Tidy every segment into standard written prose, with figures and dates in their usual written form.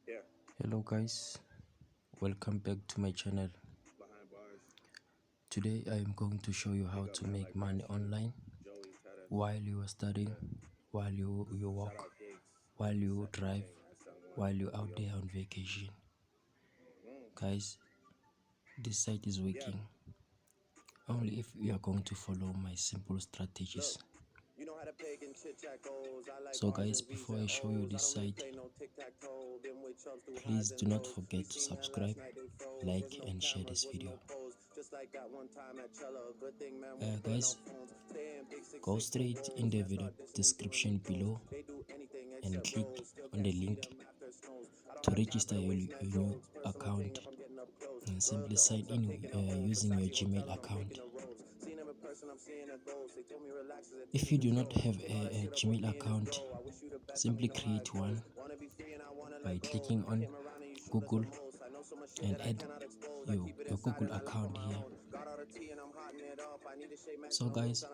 Hello guys, welcome back to my channel. Today I am going to show you how to make money online while you are studying, while you walk, while you drive, while you're out there on vacation. Guys, this site is working only if you are going to follow my simple strategies. So guys, before I show you this site, please do not forget to subscribe, like and share this video. Guys, go straight in the video description below and click on the link to register your new account and simply sign in using your Gmail account. If you do not have a Gmail account, simply create one by clicking on Google and add your Google account here. So guys,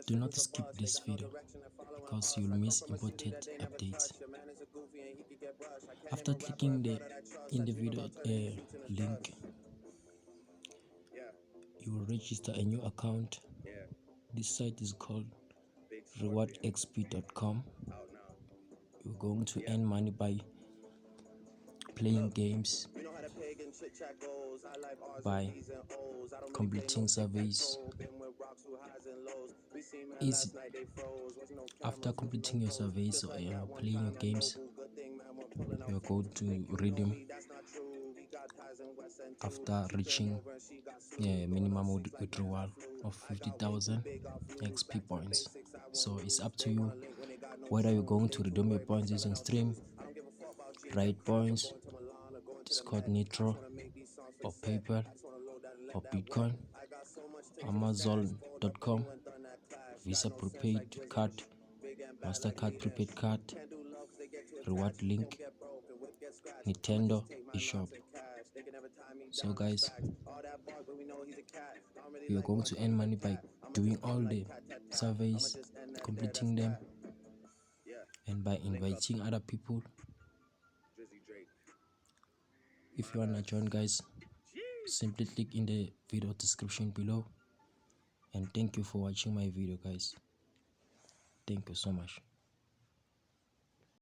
do not skip this video because you'll miss important updates. After clicking in the video link, you will register a new account. This site is called rewardxp.com. You're going to earn money by playing games, by completing surveys. Easy. After completing your surveys or playing your games, you're going to redeem after reaching a minimum withdrawal of 50,000 XP points. So it's up to you whether you're going to redeem your points using Stream, Ride Points, Discord Nitro, or PayPal, or Bitcoin, Amazon.com, Visa prepaid card, MasterCard prepaid card, Reward Link, Nintendo eShop. So guys, you are going to earn money by doing all the surveys, completing them, and by inviting other people. If you wanna join guys, simply click in the video description below. And thank you for watching my video guys. Thank you so much.